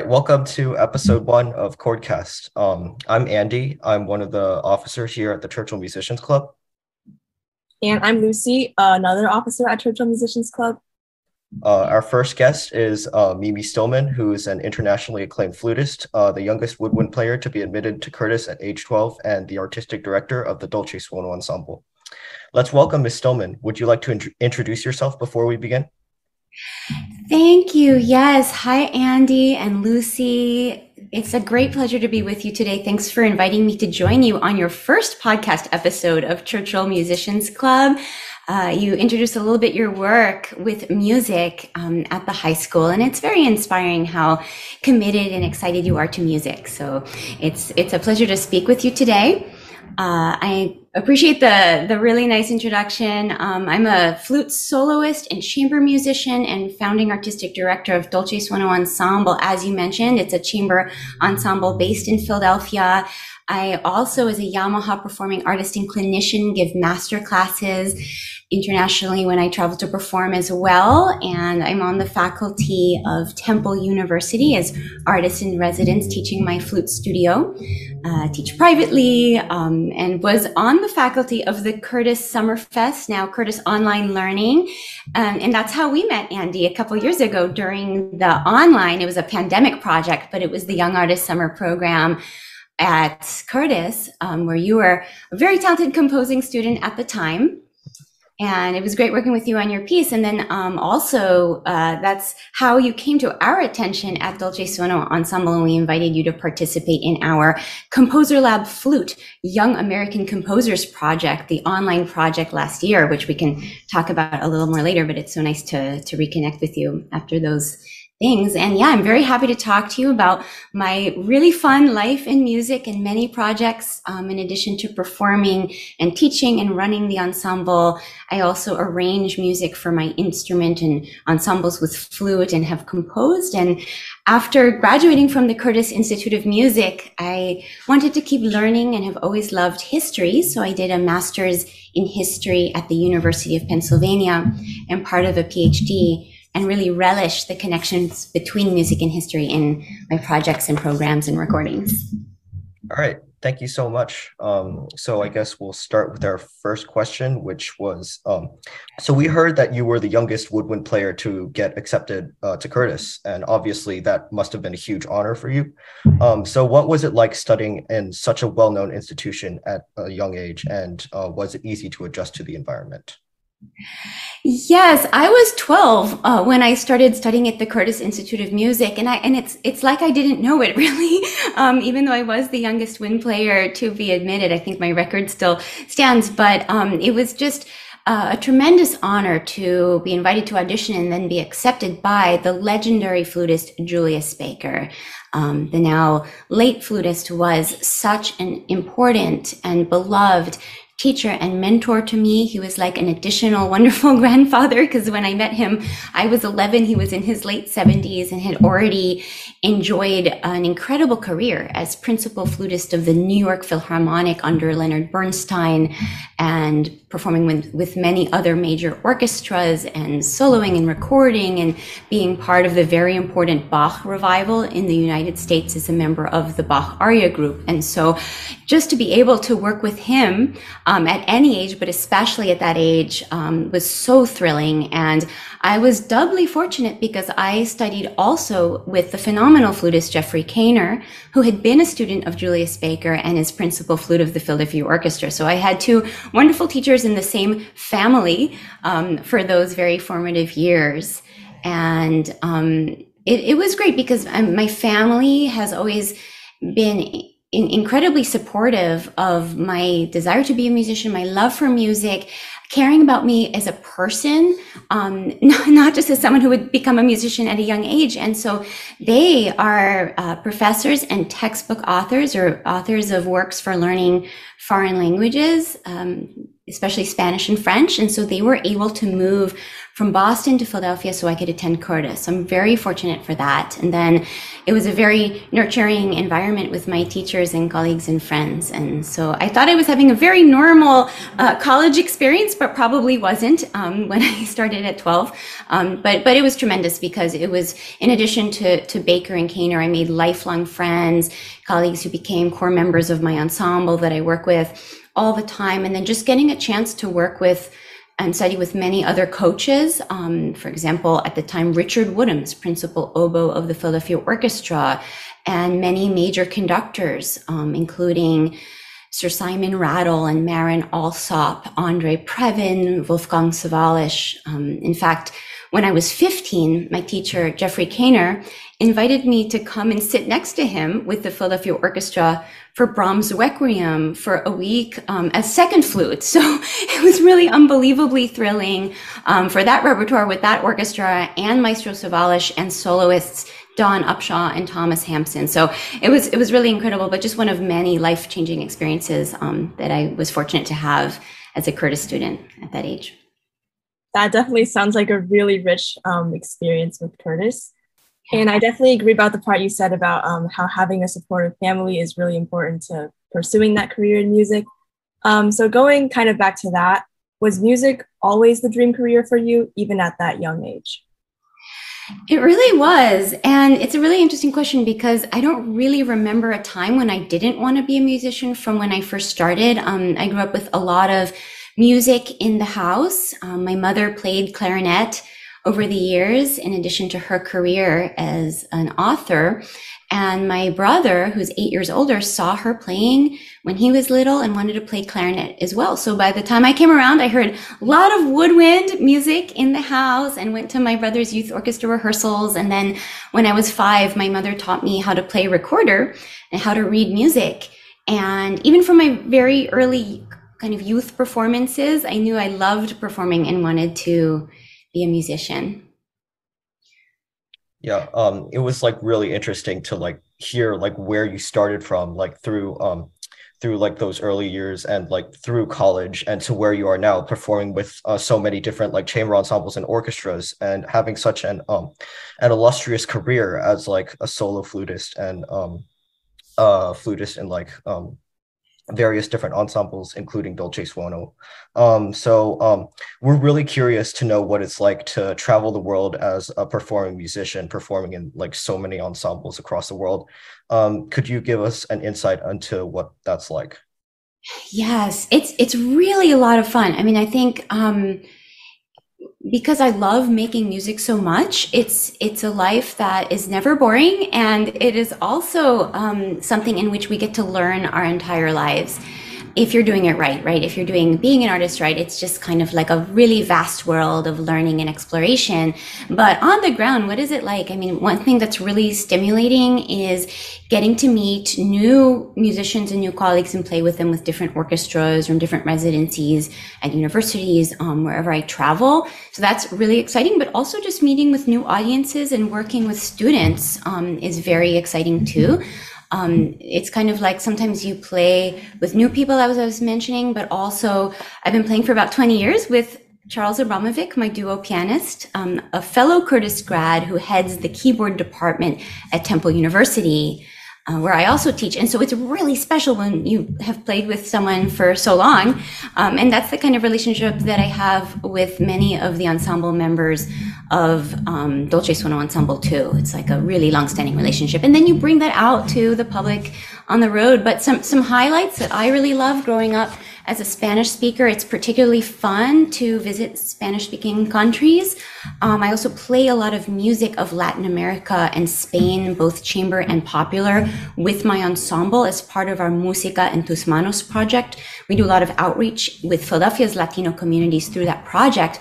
welcome to episode 1 of ChordCast. I'm Andy. I'm one of the officers here at the Churchill Musicians Club. And I'm Lucy, another officer at Churchill Musicians Club. Our first guest is Mimi Stillman, who is an internationally acclaimed flutist, the youngest woodwind player to be admitted to Curtis at age 12, and the artistic director of the Dolce Suono Ensemble. Let's welcome Ms. Stillman. Would you like to introduce yourself before we begin? Thank you. Yes. Hi, Andy and Lucy. It's a great pleasure to be with you today. Thanks for inviting me to join you on your first podcast episode of Churchill Musicians Club. You introduced a little bit your work with music at the high school, and it's very inspiring how committed and excited you are to music. So it's a pleasure to speak with you today. I appreciate the really nice introduction. I'm a flute soloist and chamber musician and founding artistic director of Dolce Suono Ensemble. As you mentioned, it's a chamber ensemble based in Philadelphia. I also, as a Yamaha performing artist and clinician, give master classes internationally when I travel to perform as well. And I'm on the faculty of Temple University as artist in residence, teaching my flute studio, teach privately, and was on the faculty of the Curtis Summerfest, now Curtis Online Learning. And that's how we met, Andy, a couple years ago during the online. It was a pandemic project, but it was the Young Artist Summer Program at Curtis, where you were a very talented composing student at the time. And it was great working with you on your piece. And then also, that's how you came to our attention at Dolce Suono Ensemble, and we invited you to participate in our Composer Lab Flute Young American Composers Project, the online project last year, which we can talk about a little more later, but it's so nice to reconnect with you after those things. And yeah, I'm very happy to talk to you about my really fun life in music and many projects. In addition to performing and teaching and running the ensemble, I also arrange music for my instrument and ensembles with flute and have composed. And after graduating from the Curtis Institute of Music, I wanted to keep learning and have always loved history. So I did a master's in history at the University of Pennsylvania and part of a PhD, and really relish the connections between music and history in my projects and programs and recordings. All right. Thank you so much. So I guess we'll start with our first question, which was, so we heard that you were the youngest woodwind player to get accepted to Curtis, and obviously that must have been a huge honor for you. So what was it like studying in such a well-known institution at a young age, and was it easy to adjust to the environment? Yes, I was 12 when I started studying at the Curtis Institute of Music, and it's like I didn't know it really, even though I was the youngest wind player to be admitted. I think my record still stands, but it was just a tremendous honor to be invited to audition and then be accepted by the legendary flutist Julius Baker. The now late flutist was such an important and beloved teacher and mentor to me. He was like an additional wonderful grandfather, because when I met him, I was 11. He was in his late 70s and had already enjoyed an incredible career as principal flutist of the New York Philharmonic under Leonard Bernstein, and performing with many other major orchestras and soloing and recording, and being part of the very important Bach revival in the United States as a member of the Bach Aria group. And so just to be able to work with him at any age, but especially at that age, was so thrilling. And I was doubly fortunate because I studied also with the phenomenal flutist Jeffrey Kainer, who had been a student of Julius Baker and is principal flute of the Philadelphia Orchestra. So I had two wonderful teachers in the same family for those very formative years. And it was great because my family has always been incredibly supportive of my desire to be a musician, my love for music, caring about me as a person, not just as someone who would become a musician at a young age. And so they are professors and textbook authors, or authors of works for learning foreign languages. especially Spanish and French. And so they were able to move from Boston to Philadelphia so I could attend Curtis. So I'm very fortunate for that. And then it was a very nurturing environment with my teachers and colleagues and friends. And so I thought I was having a very normal college experience, but probably wasn't when I started at 12. But it was tremendous because it was, in addition to Baker and Kaner, I made lifelong friends, colleagues who became core members of my ensemble that I work with all the time. And then just getting a chance to work with and study with many other coaches. For example, at the time, Richard Woodhams, principal oboe of the Philadelphia Orchestra, and many major conductors, including Sir Simon Rattle and Marin Alsop, Andre Previn, Wolfgang Sawallisch. In fact, when I was 15, my teacher, Jeffrey Kaner, invited me to come and sit next to him with the Philadelphia Orchestra for Brahms' Requiem for a week as second flute. So it was really unbelievably thrilling for that repertoire with that orchestra and Maestro Sawallisch and soloists Don Upshaw and Thomas Hampson. So it was really incredible, but just one of many life-changing experiences that I was fortunate to have as a Curtis student at that age. That definitely sounds like a really rich experience with Curtis. And I definitely agree about the part you said about how having a supportive family is really important to pursuing that career in music. So going kind of back to that, was music always the dream career for you, even at that young age? It really was. And it's a really interesting question because I don't really remember a time when I didn't want to be a musician from when I first started. I grew up with a lot of music in the house. My mother played clarinet over the years, in addition to her career as an author. And my brother, who's 8 years older, saw her playing when he was little and wanted to play clarinet as well. So by the time I came around, I heard a lot of woodwind music in the house and went to my brother's youth orchestra rehearsals. And then when I was 5, my mother taught me how to play recorder and how to read music. And even from my very early kind of youth performances, I knew I loved performing and wanted to be a musician. Yeah, it was like really interesting to like hear like where you started from, like through like those early years and like through college and to where you are now performing with so many different like chamber ensembles and orchestras and having such an illustrious career as like a solo flutist and flutist in like various different ensembles, including Dolce Suono. So we're really curious to know what it's like to travel the world as a performing musician, performing in like so many ensembles across the world. Could you give us an insight into what that's like? Yes, it's really a lot of fun. I mean, I think because I love making music so much, it's a life that is never boring, and it is also something in which we get to learn our entire lives. If you're doing it right? If you're being an artist right, it's just kind of like a really vast world of learning and exploration. But on the ground, what is it like? I mean, one thing that's really stimulating is getting to meet new musicians and new colleagues and play with them with different orchestras or different residencies at universities, wherever I travel. So that's really exciting, but also just meeting with new audiences and working with students is very exciting too. It's kind of like sometimes you play with new people, as I was mentioning, but also I've been playing for about 20 years with Charles Abramovic, my duo pianist, a fellow Curtis grad who heads the keyboard department at Temple University, where I also teach. And so it's really special when you have played with someone for so long. And that's the kind of relationship that I have with many of the ensemble members of Dolce Suono Ensemble too. It's like a really long-standing relationship. And then you bring that out to the public on the road. But some highlights that I really love growing up as a Spanish speaker, it's particularly fun to visit Spanish-speaking countries. I also play a lot of music of Latin America and Spain, both chamber and popular, with my ensemble as part of our Música en tus manos project. We do a lot of outreach with Philadelphia's Latino communities through that project.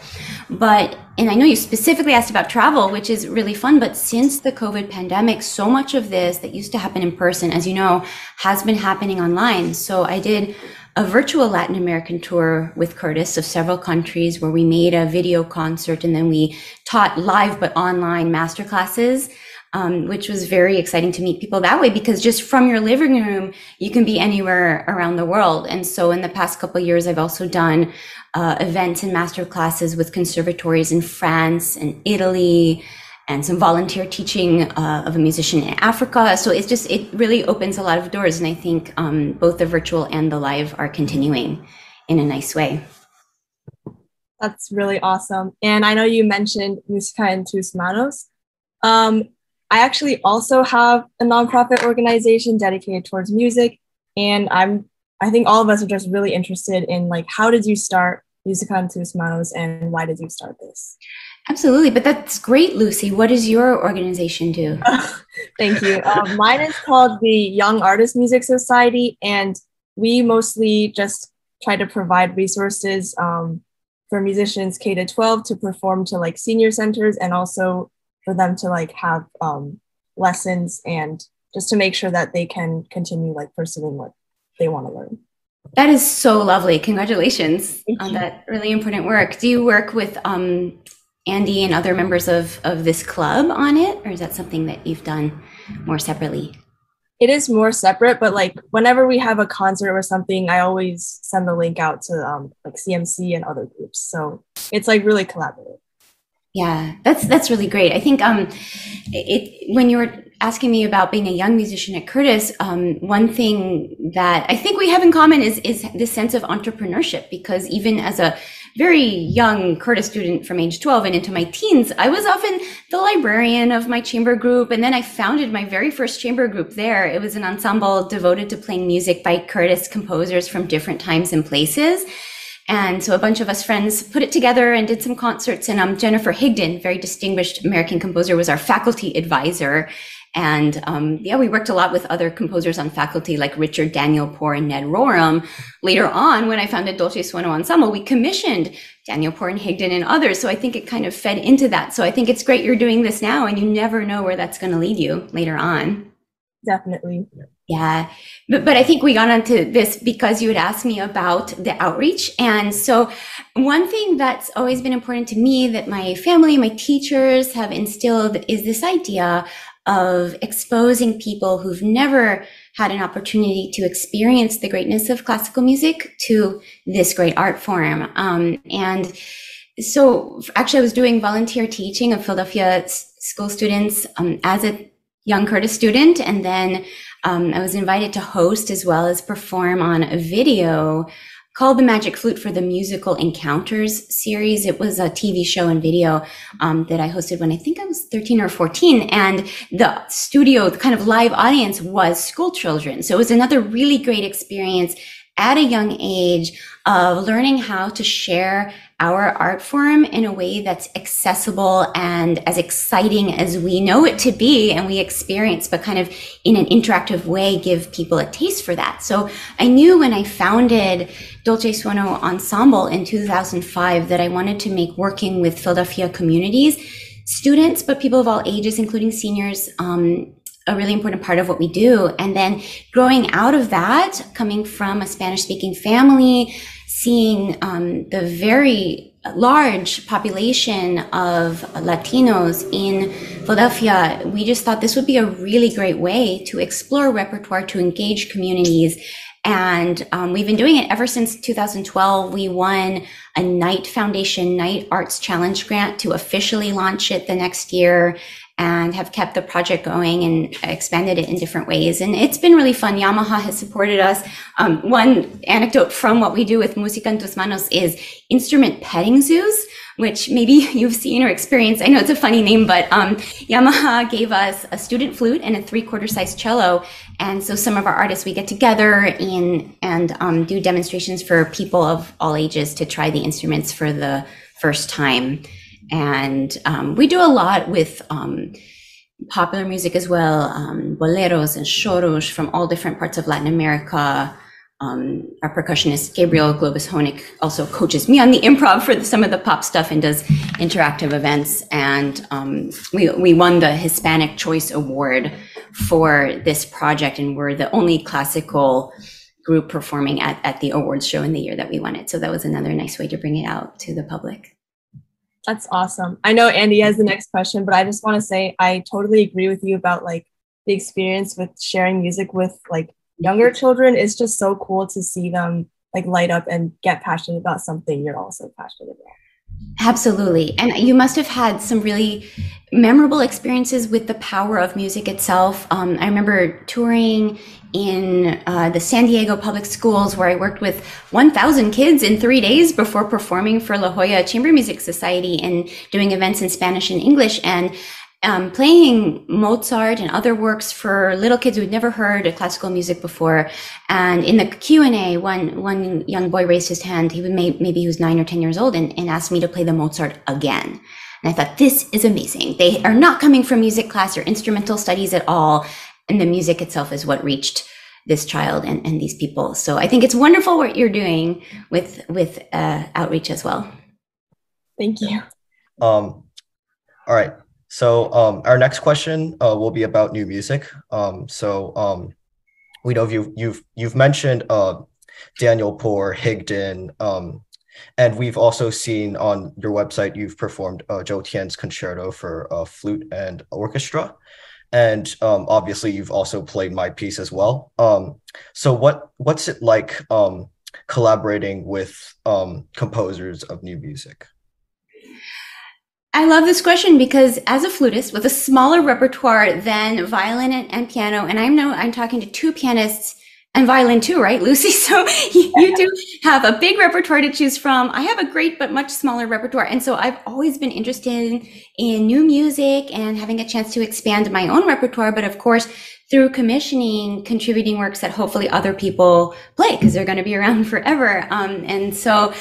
And I know you specifically asked about travel, which is really fun, but since the COVID pandemic, so much of this that used to happen in person, as you know, has been happening online. So I did a virtual Latin American tour with Curtis of several countries where we made a video concert and then we taught live but online masterclasses which was very exciting to meet people that way, because just from your living room, you can be anywhere around the world. And so in the past couple of years, I've also done events and master classes with conservatories in France and Italy, and some volunteer teaching of a musician in Africa. So it really opens a lot of doors. And I think both the virtual and the live are continuing in a nice way. That's really awesome. And I know you mentioned Musica en tus manos. I actually also have a nonprofit organization dedicated towards music. And I think all of us are just really interested in, like, how did you start Musica en tus manos and why did you start this? Absolutely. But that's great, Lucy. What does your organization do? Thank you. Mine is called the Young Artist Music Society, and we mostly just try to provide resources for musicians K to 12 to perform to like senior centers, and also for them to like have lessons, and just to make sure that they can continue like pursuing what they want to learn. That is so lovely. Congratulations on that really important work. Do you work with Andy and other members of this club on it, or is that something that you've done more separately? It is more separate, but like whenever we have a concert or something, I always send the link out to like CMC and other groups. So it's like really collaborative. Yeah, that's really great. I think when you were asking me about being a young musician at Curtis, one thing that I think we have in common is this sense of entrepreneurship, because even as a very young Curtis student from age 12 and into my teens, I was often the librarian of my chamber group. And then I founded my very first chamber group there. It was an ensemble devoted to playing music by Curtis composers from different times and places. And so a bunch of us friends put it together and did some concerts. And Jennifer Higdon, very distinguished American composer, was our faculty advisor. And we worked a lot with other composers on faculty like Richard Daniel Poor and Ned Rorem. Later on, when I founded Dolce Suono Ensemble, we commissioned Daniel Poor and Higdon and others. So I think it kind of fed into that. So I think it's great you're doing this now, and you never know where that's going to lead you later on. Definitely. Yeah, but I think we got onto this because you had asked me about the outreach. And so one thing that's always been important to me that my family, my teachers have instilled is this idea of exposing people who've never had an opportunity to experience the greatness of classical music to this great art form. And so actually I was doing volunteer teaching of Philadelphia school students as a young Curtis student. And then I was invited to host as well as perform on a video called The Magic Flute for the Musical Encounters series. It was a TV show and video that I hosted when I think I was 13 or 14. And the studio, the kind of live audience was school children. So it was another really great experience at a young age of learning how to share our art form in a way that's accessible and as exciting as we know it to be and we experience, but kind of in an interactive way, give people a taste for that. So I knew when I founded Dolce Suono Ensemble in 2005 that I wanted to make working with Philadelphia communities, students, but people of all ages, including seniors, a really important part of what we do. And then growing out of that, coming from a Spanish-speaking family, seeing the very large population of Latinos in Philadelphia, we just thought this would be a really great way to explore repertoire, to engage communities. And we've been doing it ever since 2012. We won a Knight Foundation Knight Arts Challenge grant to officially launch it the next year, and have kept the project going and expanded it in different ways. And it's been really fun. Yamaha has supported us. One anecdote from what we do with Musica en tus manos is instrument petting zoos, which maybe you've seen or experienced. I know it's a funny name, but Yamaha gave us a student flute and a 3/4 size cello. And so some of our artists, we get together and do demonstrations for people of all ages to try the instruments for the first time. And we do a lot with popular music as well, boleros and choros from all different parts of Latin America. Our percussionist Gabriel Globus Honig also coaches me on the improv for some of the pop stuff and does interactive events. And we won the Hispanic Choice Award for this project, and we're the only classical group performing at the awards show in the year that we won it. So that was another nice way to bring it out to the public. That's awesome. I know Andy has the next question, but I just want to say I totally agree with you about like the experience with sharing music with like younger children. It's just so cool to see them like light up and get passionate about something you're also passionate about. Absolutely. And you must have had some really memorable experiences with the power of music itself. I remember touring in the San Diego public schools where I worked with 1,000 kids in 3 days before performing for La Jolla Chamber Music Society and doing events in Spanish and English, and playing Mozart and other works for little kids who had never heard of classical music before. And in the Q&A, one young boy raised his hand. Maybe he was 9 or 10 years old and asked me to play the Mozart again. And I thought, this is amazing. They are not coming from music class or instrumental studies at all. And the music itself is what reached this child and these people. So I think it's wonderful what you're doing with outreach as well. Thank you. All right. So our next question will be about new music. We know you've mentioned Daniel Poor, Higdon, and we've also seen on your website you've performed Zhou Tian's concerto for flute and orchestra, and obviously you've also played my piece as well. So what's it like collaborating with composers of new music? I love this question because as a flutist with a smaller repertoire than violin and piano, and I'm talking to two pianists and violin too, right, Lucy? So you do have a big repertoire to choose from. I have a great but much smaller repertoire. And so I've always been interested in new music and having a chance to expand my own repertoire. But of course, through commissioning, contributing works that hopefully other people play because they're going to be around forever. And so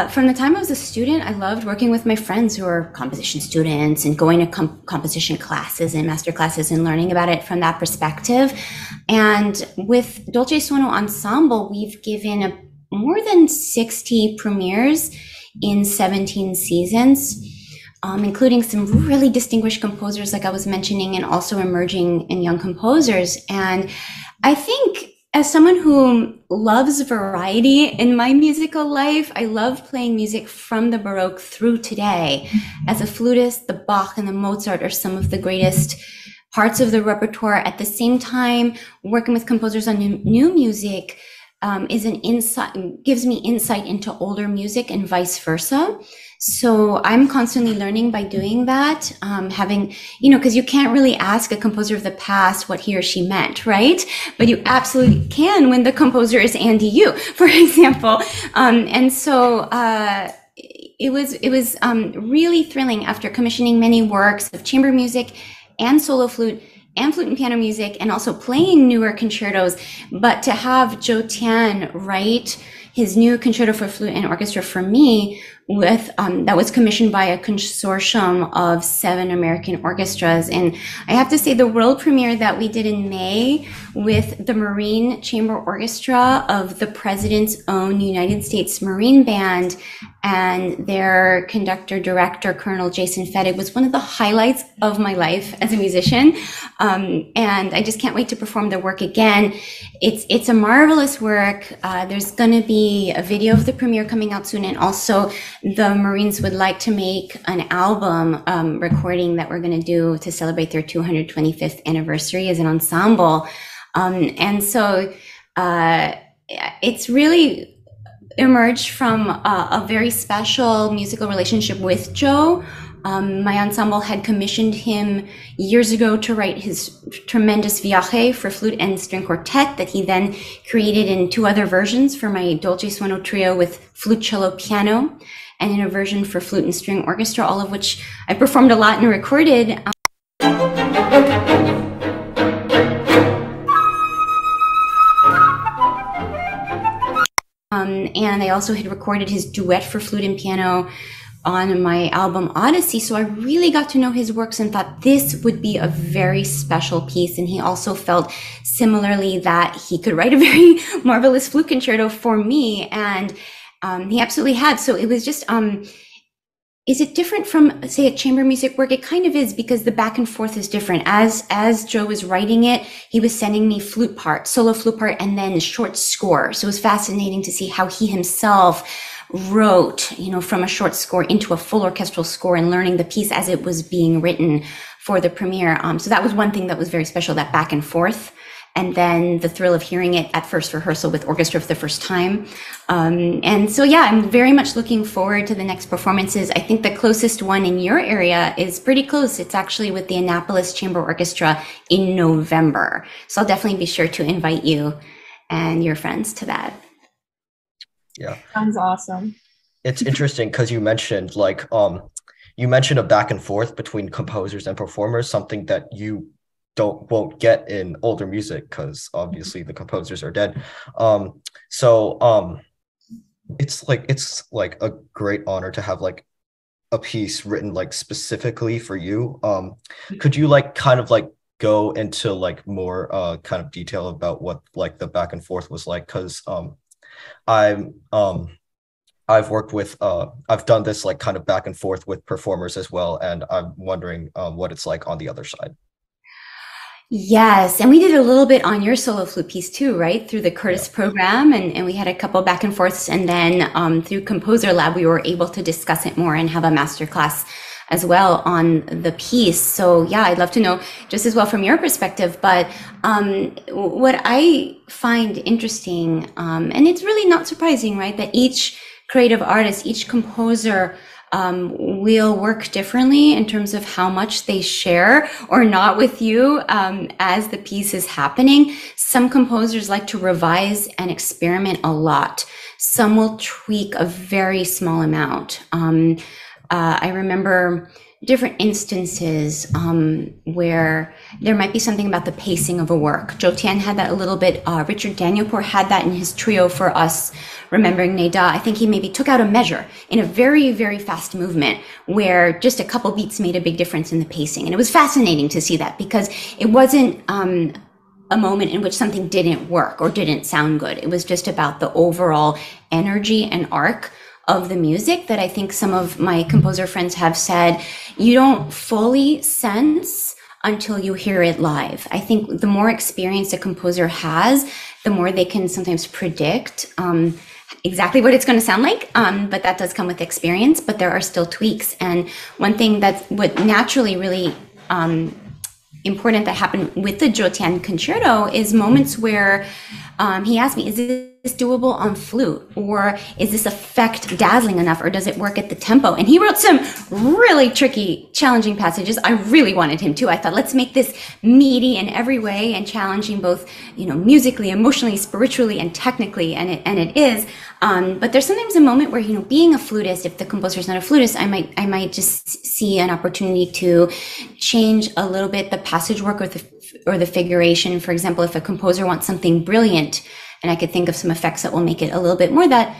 from the time I was a student, I loved working with my friends who are composition students and going to composition classes and master classes and learning about it from that perspective. And with Dolce Suono Ensemble, we've given more than 60 premieres in 17 seasons. Including some really distinguished composers, like I was mentioning, and also emerging and young composers. And I think as someone who loves variety in my musical life, I love playing music from the Baroque through today. As a flutist, the Bach and the Mozart are some of the greatest parts of the repertoire. At the same time, working with composers on new music gives me insight into older music and vice versa. So I'm constantly learning by doing that, because you can't really ask a composer of the past what he or she meant, right? But you absolutely can when the composer is Andy Yu, for example. And so it was really thrilling after commissioning many works of chamber music and solo flute and flute and piano music, and also playing newer concertos, but to have Zhou Tian write his new concerto for flute and orchestra for me that was commissioned by a consortium of 7 American orchestras. And I have to say the world premiere that we did in May with the Marine Chamber Orchestra of the President's own United States Marine Band and their conductor, director, Colonel Jason Fettig was one of the highlights of my life as a musician. And I just can't wait to perform the work again. It's a marvelous work. There's going to be a video of the premiere coming out soon, and also the Marines would like to make an album recording that we're going to do to celebrate their 225th anniversary as an ensemble. And so it's really emerged from a very special musical relationship with Zhou. My ensemble had commissioned him years ago to write his tremendous Viaje for flute and string quartet that he then created in 2 other versions for my Dolce Suono trio with flute, cello, piano, and in a version for flute and string orchestra, all of which I performed a lot and recorded. And I also had recorded his duet for flute and piano on my album Odyssey. So I really got to know his works and thought this would be a very special piece. And he also felt similarly that he could write a very marvelous flute concerto for me. And he absolutely had. So it was just is it different from, say, a chamber music work? It kind of is, because the back and forth is different. As Joe was writing it, he was sending me flute part, solo flute part, and then short score. So it was fascinating to see how he himself wrote, from a short score into a full orchestral score, and learning the piece as it was being written for the premiere. So that was one thing that was very special, that back and forth. And then the thrill of hearing it at first rehearsal with orchestra for the first time. And so, yeah, I'm very much looking forward to the next performances. I think the closest one in your area is pretty close. It's actually with the Indianapolis Chamber Orchestra in November. So I'll definitely be sure to invite you and your friends to that. Yeah. Sounds awesome. It's interesting because you mentioned a back and forth between composers and performers, something that you won't get in older music because obviously the composers are dead. It's like a great honor to have like a piece written like specifically for you. Could you go into like more kind of detail about what like the back and forth was like? Because I've worked with I've done this like kind of back and forth with performers as well, and I'm wondering what it's like on the other side. Yes, and we did a little bit on your solo flute piece too, right? Through the Curtis program, and we had a couple back and forths, and then through Composer Lab, we were able to discuss it more and have a masterclass as well on the piece. So yeah, I'd love to know just as well from your perspective, but what I find interesting, and it's really not surprising, right? That each creative artist, each composer will work differently in terms of how much they share or not with you as the piece is happening. Some composers like to revise and experiment a lot. Some will tweak a very small amount. I remember different instances where there might be something about the pacing of a work. Joe Tian had that a little bit. Richard Danielpour had that in his trio for us, Remembering Neda. I think he maybe took out a measure in a very, very fast movement where just a couple beats made a big difference in the pacing. And it was fascinating to see that because it wasn't a moment in which something didn't work or didn't sound good. It was just about the overall energy and arc of the music that I think some of my composer friends have said you don't fully sense until you hear it live. I think the more experience a composer has, the more they can sometimes predict exactly what it's going to sound like, but that does come with experience, but there are still tweaks. And one thing that's what naturally really important that happened with the Joe Tian concerto is moments where he asked me, is this doable on flute, or is this effect dazzling enough, or does it work at the tempo? And he wrote some really tricky, challenging passages. I really wanted him to. I thought, let's make this meaty in every way and challenging both, musically, emotionally, spiritually, and technically, and it is. But there's sometimes a moment where, being a flutist, if the composer's not a flutist, I might just see an opportunity to change a little bit the passage work or the figuration. For example, if a composer wants something brilliant, and I could think of some effects that will make it a little bit more that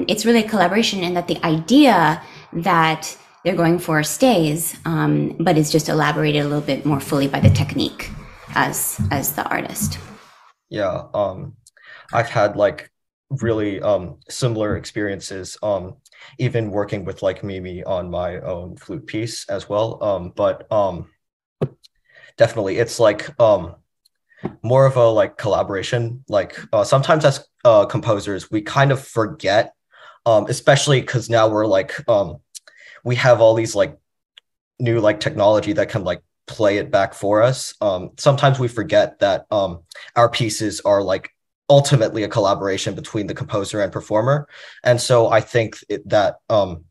it's really a collaboration, and that the idea that they're going for stays, but is just elaborated a little bit more fully by the technique as the artist. Yeah, I've had like really similar experiences, even working with like Mimi on my own flute piece as well. But definitely it's like more of a like collaboration. Like sometimes as composers, we kind of forget, especially because now we're like, we have all these like new like technology that can like play it back for us. Sometimes we forget that our pieces are like ultimately a collaboration between the composer and performer. And so I think that I'm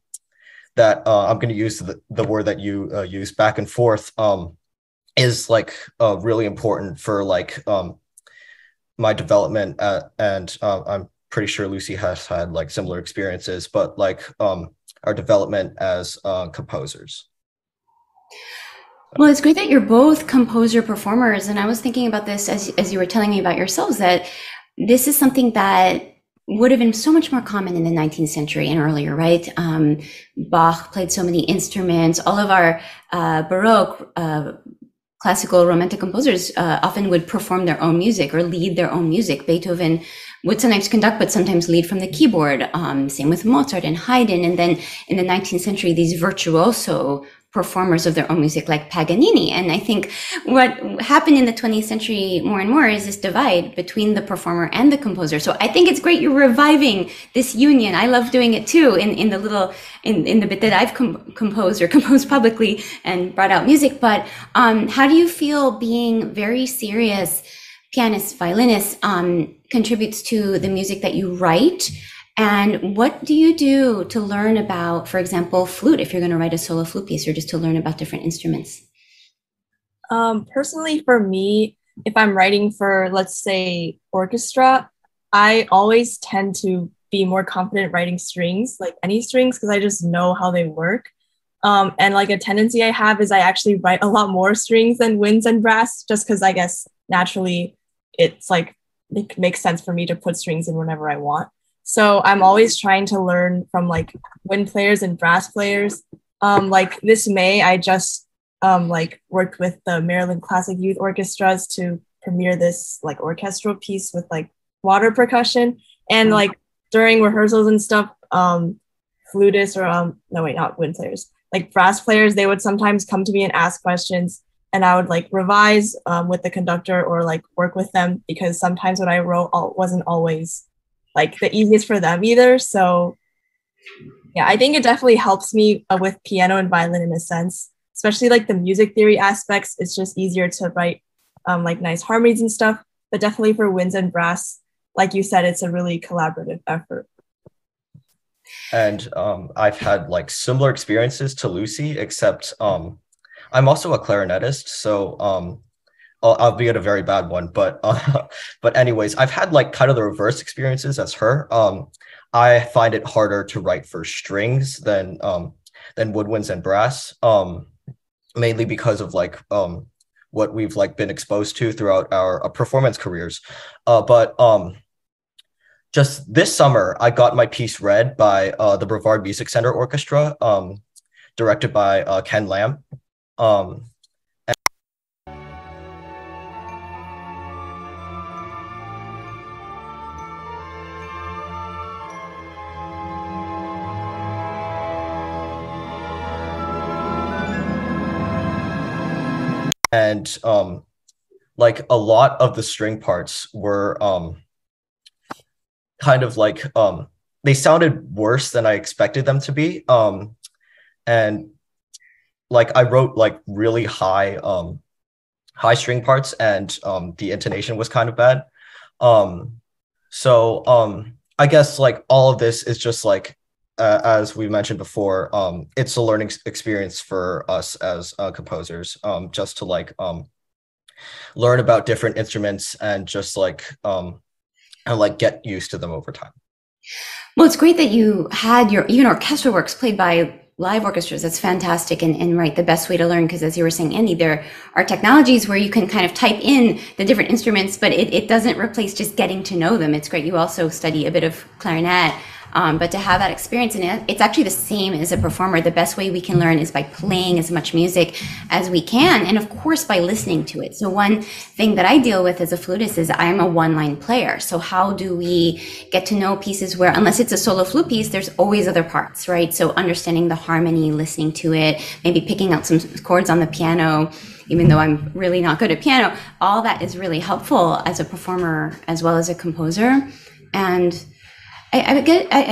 going to use the word that you use, back and forth, is like really important for like my development, and I'm pretty sure Lucy has had like similar experiences, but like our development as composers. Well, it's great that you're both composer performers, and I was thinking about this as you were telling me about yourselves, that this is something that would have been so much more common in the 19th century and earlier, right? Bach played so many instruments. All of our Baroque, classical, romantic composers often would perform their own music or lead their own music. Beethoven would sometimes conduct, but sometimes lead from the keyboard. Same with Mozart and Haydn. And then in the 19th century, these virtuoso performers of their own music like Paganini. And I think what happened in the 20th century more and more is this divide between the performer and the composer. So I think it's great you're reviving this union. I love doing it too in the bit that I've composed publicly and brought out music. But how do you feel being very serious pianist, violinist contributes to the music that you write? And what do you do to learn about, for example, flute, if you're going to write a solo flute piece, or just to learn about different instruments? Personally, for me, if I'm writing for, let's say, orchestra, I always tend to be more confident writing strings, like any strings, because I just know how they work. And like a tendency I have is I actually write a lot more strings than winds and brass, just because I guess naturally it's like, it makes sense for me to put strings in whenever I want. So I'm always trying to learn from like wind players and brass players. Like this May, I just like worked with the Maryland Classic Youth Orchestras to premiere this like orchestral piece with like water percussion. And like during rehearsals and stuff, flutists or no wait, not wind players, like brass players, they would sometimes come to me and ask questions, and I would like revise with the conductor or like work with them, because sometimes what I wrote wasn't always like the easiest for them either. So yeah, I think it definitely helps me with piano and violin in a sense, especially like the music theory aspects. It's just easier to write like nice harmonies and stuff, but definitely for winds and brass, like you said, it's a really collaborative effort. And I've had like similar experiences to Lucy, except I'm also a clarinetist. So albeit a very bad one, but anyways, I've had like kind of the reverse experiences as her. I find it harder to write for strings than woodwinds and brass, mainly because of like what we've like been exposed to throughout our performance careers. But just this summer, I got my piece read by the Brevard Music Center Orchestra, directed by Ken Lam. And like a lot of the string parts were kind of like they sounded worse than I expected them to be. And like I wrote like really high string parts, and the intonation was kind of bad. So I guess like all of this is just like as we mentioned before, it's a learning experience for us as composers, just to like learn about different instruments and just like and like get used to them over time. Well, it's great that you had your even orchestral works played by live orchestras. That's fantastic. And right, the best way to learn, because as you were saying, Andy, there are technologies where you can kind of type in the different instruments, but it doesn't replace just getting to know them. It's great. You also study a bit of clarinet. But to have that experience, and it's actually the same as a performer. The best way we can learn is by playing as much music as we can, and of course by listening to it. So one thing that I deal with as a flutist is I'm a one-line player. So how do we get to know pieces where, unless it's a solo flute piece, there's always other parts, right? So understanding the harmony, listening to it, maybe picking out some chords on the piano, even though I'm really not good at piano, all that is really helpful as a performer as well as a composer. And I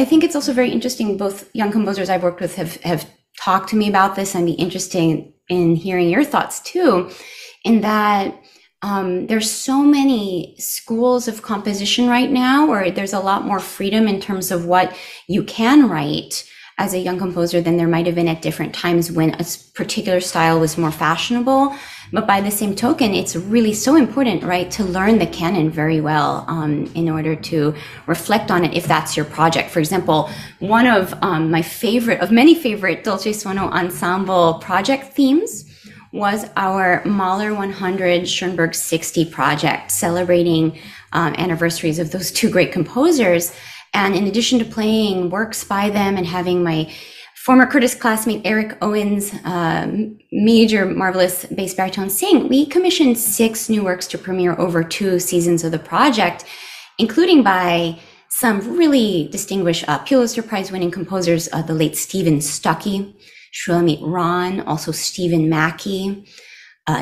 think it's also very interesting. Both young composers I've worked with have talked to me about this, and be interesting in hearing your thoughts too, in that there's so many schools of composition right now, where there's a lot more freedom in terms of what you can write as a young composer than there might have been at different times when a particular style was more fashionable. But by the same token, it's really so important, right, to learn the canon very well in order to reflect on it if that's your project. For example, one of my favorite, of many favorite Dolce Suono Ensemble project themes was our Mahler 100 Schoenberg 60 project, celebrating anniversaries of those two great composers. And in addition to playing works by them and having my former Curtis classmate Eric Owens, major marvelous bass baritone, sing, we commissioned 6 new works to premiere over 2 seasons of the project including by some really distinguished Pulitzer Prize winning composers, the late Stephen Stuckey, Shulamit Ron, also Stephen Mackey,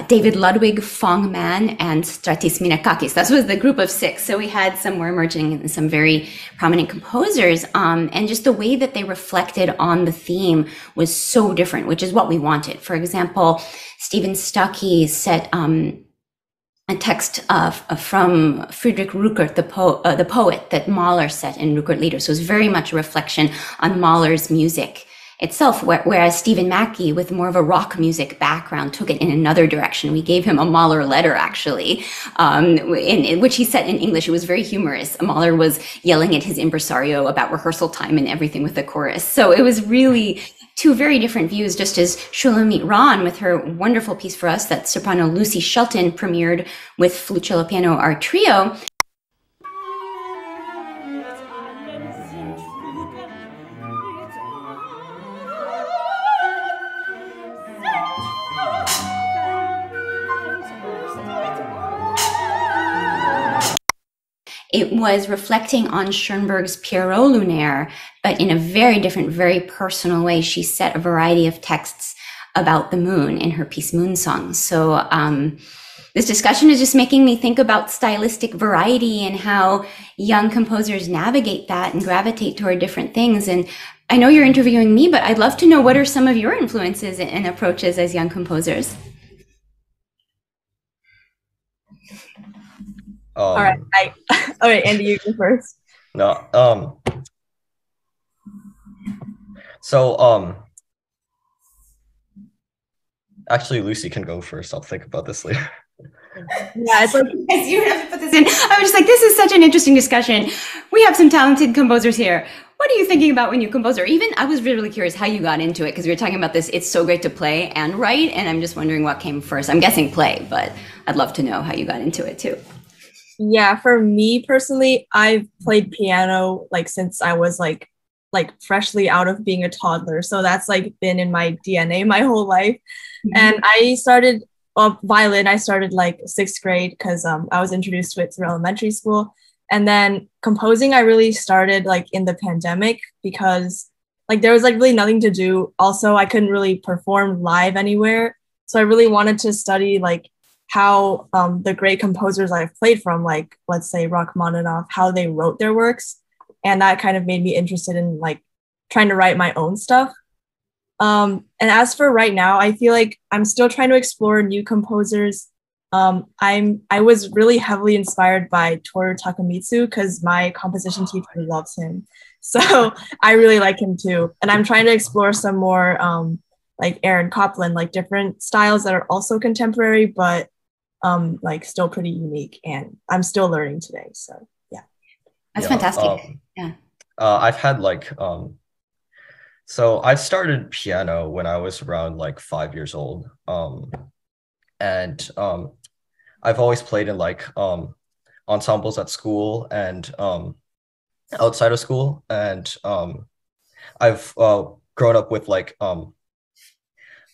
David Ludwig, Fong Man, and Stratis Minakakis. That was the group of 6. So we had some more emerging and some very prominent composers. And just the way that they reflected on the theme was so different, which is what we wanted. For example, Stephen Stuckey set a text from Friedrich Rückert, the poet that Mahler set in Rückert Lieder. So it was very much a reflection on Mahler's music itself, whereas Stephen Mackey, with more of a rock music background, took it in another direction. We gave him a Mahler letter, actually, in which he said in English. It was very humorous. Mahler was yelling at his impresario about rehearsal time and everything with the chorus. So it was really 2 very different views, just as Shulamit Ron, with her wonderful piece for us that soprano Lucy Shelton premiered with flute, cello, piano, our trio. It was reflecting on Schoenberg's Pierrot Lunaire, but in a very different, very personal way. She set a variety of texts about the moon in her piece Moon Song. So this discussion is just making me think about stylistic variety and how young composers navigate that and gravitate toward different things. And I know you're interviewing me, but I'd love to know, what are some of your influences and approaches as young composers? All right, all right, Andy, you go first. No, actually, Lucy can go first. I'll think about this later. Yeah, it's like, as you have to put this in. I was just like, this is such an interesting discussion. We have some talented composers here. What are you thinking about when you compose? Or even, I was really curious how you got into it, because we were talking about this. It's so great to play and write, and I'm just wondering what came first. I'm guessing play, but I'd love to know how you got into it too. Yeah, for me personally, I've played piano like since I was like freshly out of being a toddler. So that's like been in my DNA my whole life. Mm-hmm. And I started violin. I started like 6th grade because I was introduced to it through elementary school. And then composing, I really started like in the pandemic because like there was like really nothing to do. Also, I couldn't really perform live anywhere. So I really wanted to study like how the great composers I've played from, like, let's say Rachmaninoff, how they wrote their works. And that kind of made me interested in like trying to write my own stuff. And as for right now, I feel like I'm still trying to explore new composers. I was really heavily inspired by Toru Takemitsu because my composition teacher loves him. So I really like him too. And I'm trying to explore some more like Aaron Copland, like different styles that are also contemporary, but like still pretty unique, and I'm still learning today. So yeah, that's fantastic. Yeah, I've had like so I started piano when I was around like 5 years old, and I've always played in like ensembles at school and outside of school, and I've grown up with like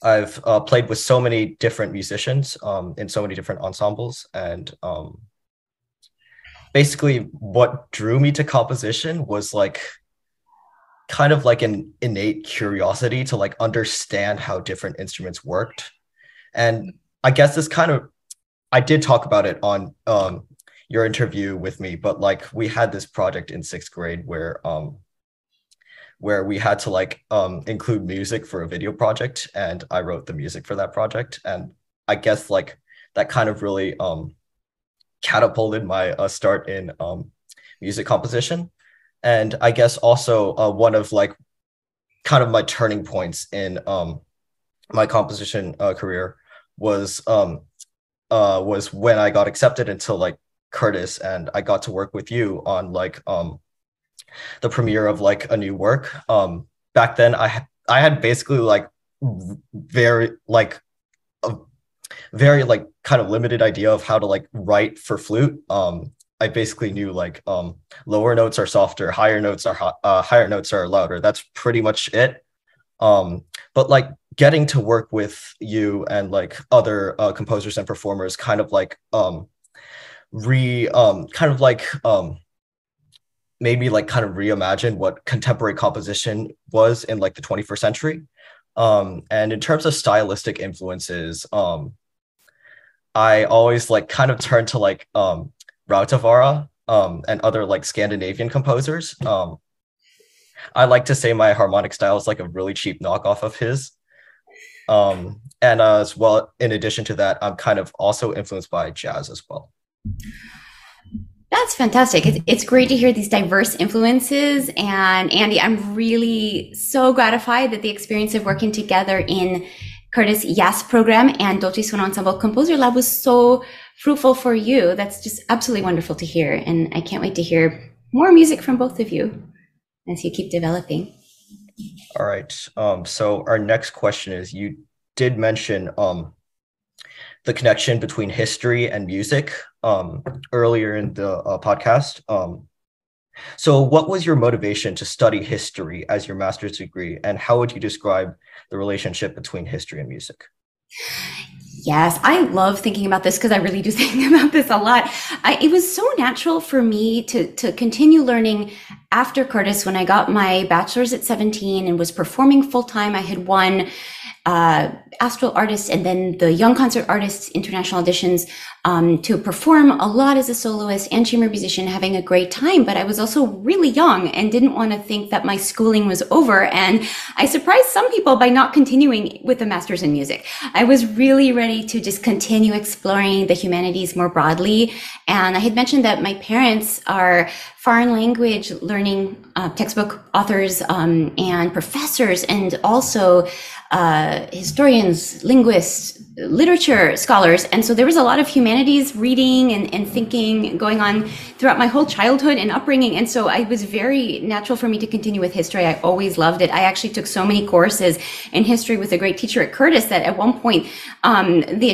I've played with so many different musicians in so many different ensembles, and basically what drew me to composition was like kind of like an innate curiosity to like understand how different instruments worked. And I guess this kind of, I did talk about it on your interview with me, but like we had this project in 6th grade where we had to like include music for a video project, and I wrote the music for that project. And I guess like that kind of really catapulted my start in music composition. And I guess also one of like kind of my turning points in my composition career was when I got accepted into like Curtis, and I got to work with you on like the premiere of like a new work. Back then I had basically like very like kind of limited idea of how to like write for flute. I basically knew like lower notes are softer, higher notes are louder. That's pretty much it. But like getting to work with you and like other composers and performers kind of like made me like kind of reimagine what contemporary composition was in like the 21st century. And in terms of stylistic influences, I always like kind of turn to like Rautavaara and other like Scandinavian composers. I like to say my harmonic style is like a really cheap knockoff of his. And as well, in addition to that, I'm kind of also influenced by jazz as well. That's fantastic. It's great to hear these diverse influences. And Andy, I'm really so gratified that the experience of working together in Curtis Yas program and Dolce Suono Ensemble Composer Lab was so fruitful for you. That's just absolutely wonderful to hear. And I can't wait to hear more music from both of you as you keep developing. All right. So our next question is, you did mention the connection between history and music earlier in the podcast. So what was your motivation to study history as your master's degree, and how would you describe the relationship between history and music? Yes, I love thinking about this because I really do think about this a lot. It was so natural for me to continue learning after Curtis. When I got my bachelor's at 17 and was performing full time, I had won Astral Artists and then the Young Concert Artists International Auditions to perform a lot as a soloist and chamber musician, having a great time. But I was also really young and didn't want to think that my schooling was over. And I surprised some people by not continuing with a master's in music. I was really ready to just continue exploring the humanities more broadly. And I had mentioned that my parents are foreign language learning textbook authors and professors, and also historians, linguists, literature scholars. And so there was a lot of humanities reading and thinking going on throughout my whole childhood and upbringing. And so it was very natural for me to continue with history. I always loved it. I actually took so many courses in history with a great teacher at Curtis that at one point the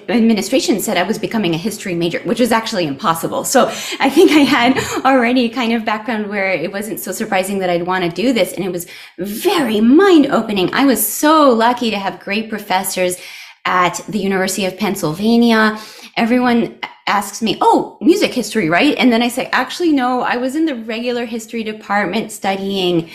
administration said I was becoming a history major, which was actually impossible. So I think I had already kind of background where it wasn't so surprising that I'd want to do this. And it was very mind-opening. I was so lucky to have great professors at the University of Pennsylvania. Everyone asks me, oh, music history, right? And then I say, actually, no, I was in the regular history department studying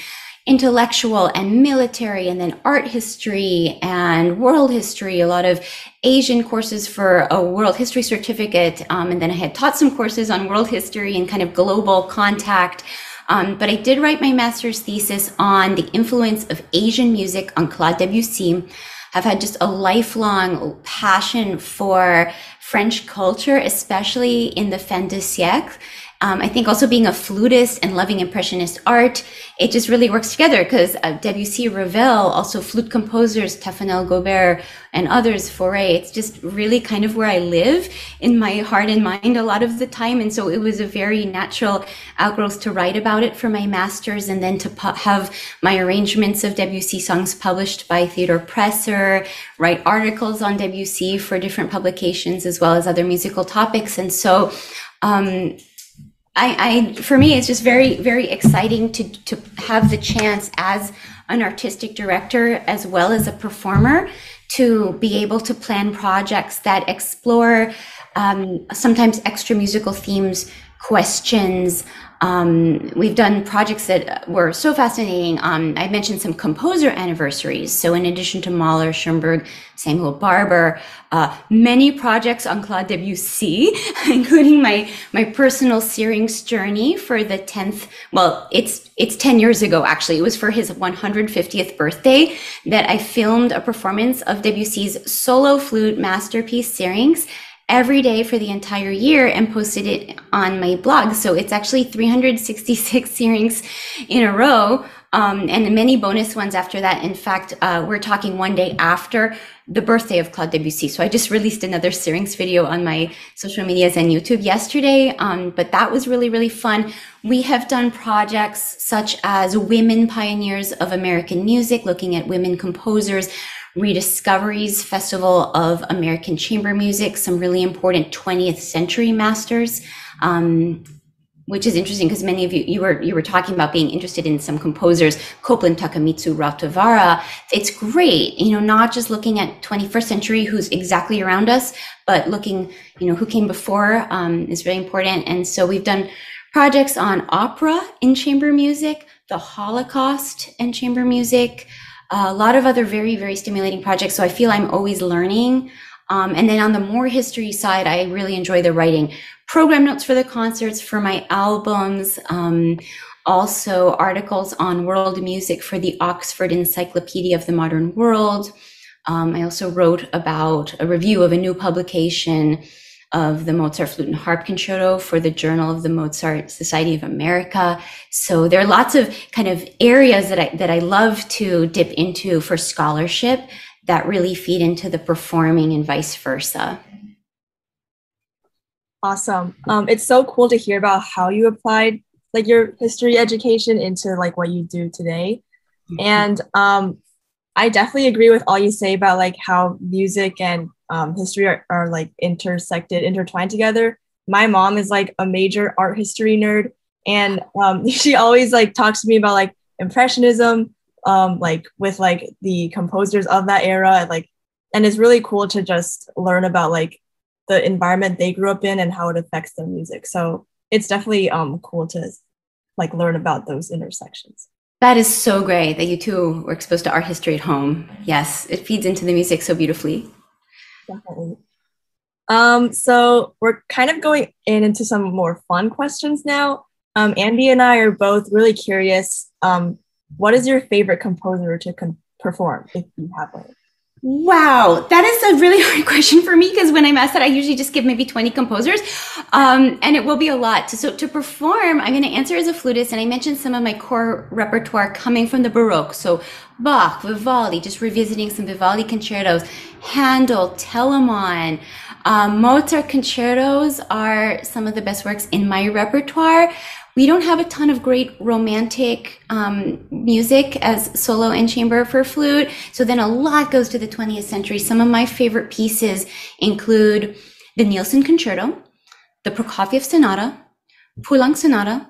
intellectual and military, and then art history and world history, a lot of Asian courses for a world history certificate. And then I had taught some courses on world history and kind of global contact. But I did write my master's thesis on the influence of Asian music on Claude Debussy. I've had just a lifelong passion for French culture, especially in the fin de siècle. I think also being a flutist and loving Impressionist art, it just really works together because Debussy, Ravel, also flute composers, Taffanel, Gaubert, and others, Fauré, it's just really kind of where I live in my heart and mind a lot of the time. And so it was a very natural outgrowth to write about it for my master's, and then to have my arrangements of Debussy songs published by Theodore Presser, write articles on Debussy for different publications, as well as other musical topics. And so, for me, it's just very, very exciting to have the chance as an artistic director, as well as a performer, to be able to plan projects that explore sometimes extra musical themes, questions. We've done projects that were so fascinating. I mentioned some composer anniversaries. So in addition to Mahler, Schoenberg, Samuel Barber, many projects on Claude Debussy, including my personal Syrinx journey for the 10th. Well, it's 10 years ago, actually. It was for his 150th birthday that I filmed a performance of Debussy's solo flute masterpiece, Syrinx, every day for the entire year, and posted it on my blog. So it's actually 366 Syrinx in a row, and many bonus ones after that. In fact, we're talking one day after the birthday of Claude Debussy. So I just released another Syrinx video on my social medias and YouTube yesterday, but that was really, really fun. We have done projects such as Women Pioneers of American Music, looking at women composers, Rediscoveries, Festival of American Chamber Music, some really important 20th century masters, which is interesting because many of you were talking about being interested in some composers, Copland, Takamitsu, Rautavaara. It's great, not just looking at 21st century, who's exactly around us, but looking, who came before is very important. And so we've done projects on opera in chamber music, the Holocaust and chamber music, a lot of other very, very stimulating projects. So I feel I'm always learning. And then on the more history side, I really enjoy the writing program notes for the concerts, for my albums, also articles on world music for the Oxford Encyclopedia of the Modern World. I also wrote about a review of a new publication of the Mozart Flute and Harp Concerto for the Journal of the Mozart Society of America. So there are lots of kind of areas that I love to dip into for scholarship that really feed into the performing and vice versa. Awesome. It's so cool to hear about how you applied like your history education into like what you do today. And I definitely agree with all you say about like how music and history are like intertwined together. My mom is like a major art history nerd, and she always like talks to me about like Impressionism, like with like the composers of that era, like, and it's really cool to just learn about like the environment they grew up in and how it affects their music. So it's definitely cool to like learn about those intersections. That is so great that you two were exposed to art history at home. Yes, it feeds into the music so beautifully. Definitely. So we're kind of going into some more fun questions now. Andy and I are both really curious. What is your favorite composer to perform, if you have one? Wow, that is a really hard question for me, because when I'm asked that, I usually just give maybe 20 composers, and it will be a lot. So to perform, I'm going to answer as a flutist, and I mentioned some of my core repertoire coming from the Baroque. So Bach, Vivaldi, just revisiting some Vivaldi concertos, Handel, Telemann, Mozart concertos are some of the best works in my repertoire. We don't have a ton of great romantic music as solo and chamber for flute. So then a lot goes to the 20th century. Some of my favorite pieces include the Nielsen Concerto, the Prokofiev Sonata, Poulenc Sonata,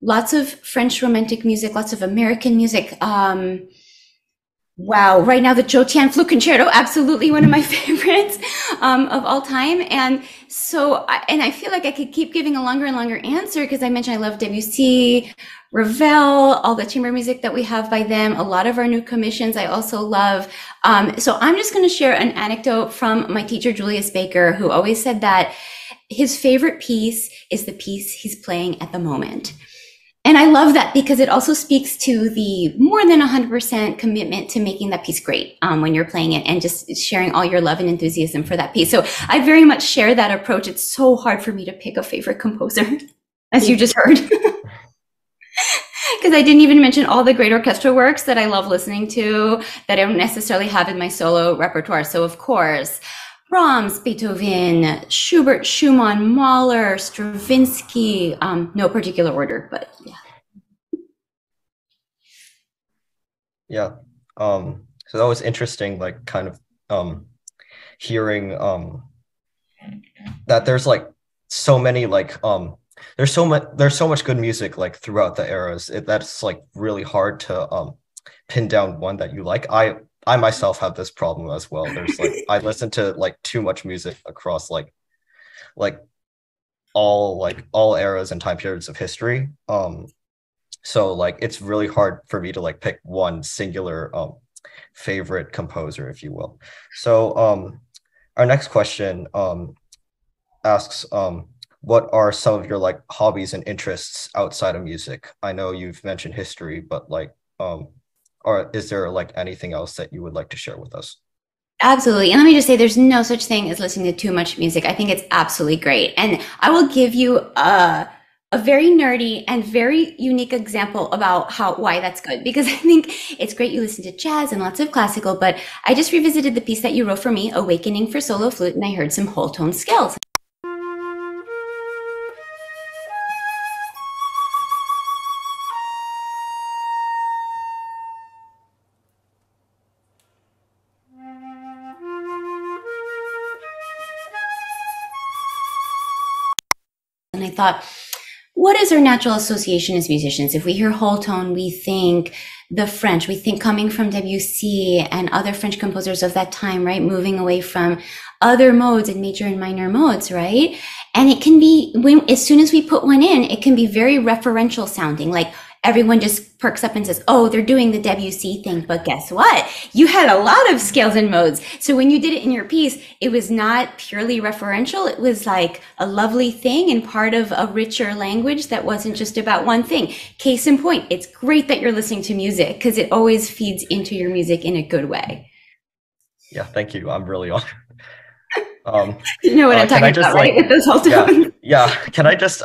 lots of French romantic music, lots of American music. Wow, right now the Zhou Tian Flute Concerto, absolutely one of my favorites of all time. And so, I feel like I could keep giving a longer and longer answer, because I mentioned I love Debussy, Ravel, all the chamber music that we have by them, a lot of our new commissions I also love. So I'm just going to share an anecdote from my teacher, Julius Baker, who always said that his favorite piece is the piece he's playing at the moment. And I love that, because it also speaks to the more than 100% commitment to making that piece great when you're playing it, and just sharing all your love and enthusiasm for that piece. So I very much share that approach. It's so hard for me to pick a favorite composer, as you just heard. Because I didn't even mention all the great orchestral works that I love listening to that I don't necessarily have in my solo repertoire. So of course, Brahms, Beethoven, Schubert, Schumann, Mahler, Stravinsky, no particular order, but yeah. Yeah. So that was interesting, like kind of hearing that there's like so many like there's so much good music like throughout the eras. That's like really hard to pin down one that you like. I myself have this problem as well. There's like I listen to like too much music across like all eras and time periods of history. So like it's really hard for me to like pick one singular favorite composer, if you will. So our next question asks what are some of your like hobbies and interests outside of music? I know you've mentioned history, but like or is there like anything else that you would like to share with us? Absolutely. And let me just say, there's no such thing as listening to too much music. I think it's absolutely great. And I will give you a very nerdy and very unique example about why that's good, because I think it's great you listen to jazz and lots of classical, but I just revisited the piece that you wrote for me, Awakening for Solo Flute, and I heard some whole tone scales. And I thought, what is our natural association as musicians? If we hear whole tone, we think the French. We think coming from Debussy and other French composers of that time, right? Moving away from other modes and major and minor modes, right? And it can be, as soon as we put one in, it can be very referential sounding, like everyone just perks up and says, oh, they're doing the Debussy thing. But guess what? You had a lot of scales and modes. So when you did it in your piece, it was not purely referential. It was like a lovely thing and part of a richer language that wasn't just about one thing. Case in point, it's great that you're listening to music because it always feeds into your music in a good way. Yeah, thank you. I'm really honored. You know what I'm talking about, right? With those whole tones. Yeah. Can I just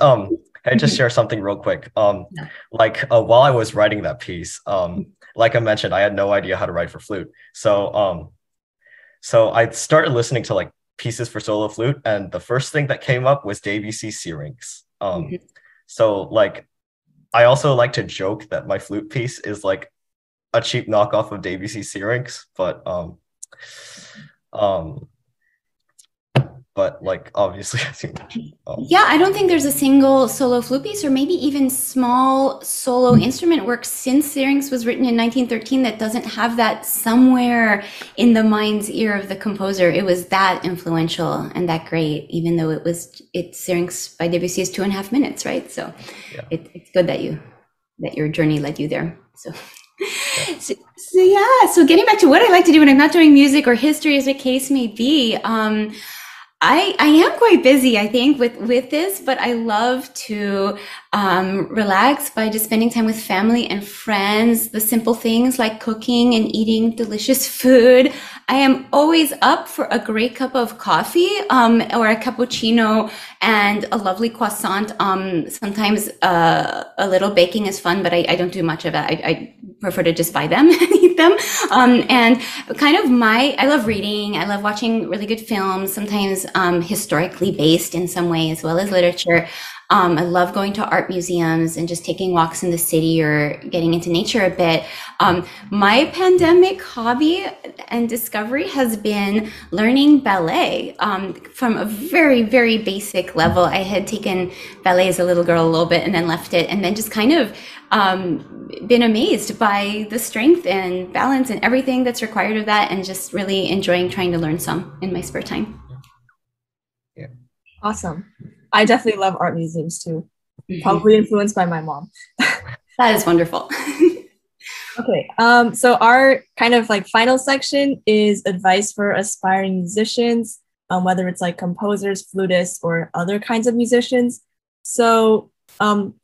share something real quick? While I was writing that piece, like I mentioned, I had no idea how to write for flute. So I started listening to like pieces for solo flute, and the first thing that came up was Debussy's Syrinx. So like, I also like to joke that my flute piece is like a cheap knockoff of Debussy's Syrinx, but like obviously yeah, I don't think there's a single solo flute piece or maybe even small solo instrument work since Syrinx was written in 1913 that doesn't have that somewhere in the mind's ear of the composer. It was that influential and that great, even though it's Syrinx by Debussy is 2.5 minutes, right? So yeah. It's good that your journey led you there. So so getting back to what I like to do when I'm not doing music or history as the case may be, I am quite busy, I think, with this, but I love to relax by just spending time with family and friends, the simple things like cooking and eating delicious food. I am always up for a great cup of coffee or a cappuccino and a lovely croissant. Sometimes a little baking is fun, but I don't do much of it. I prefer to just buy them and eat them. And kind of I love reading. I love watching really good films, sometimes historically based in some way, as well as literature. I love going to art museums and just taking walks in the city or getting into nature a bit. My pandemic hobby and discovery has been learning ballet from a very, very basic level. I had taken ballet as a little girl a little bit and then left it, and then just kind of been amazed by the strength and balance and everything that's required of that, and just really enjoying trying to learn some in my spare time. Yeah. Awesome. I definitely love art museums too. Probably influenced by my mom. That is wonderful. Okay. So our kind of like final section is advice for aspiring musicians, whether it's like composers, flutists, or other kinds of musicians. So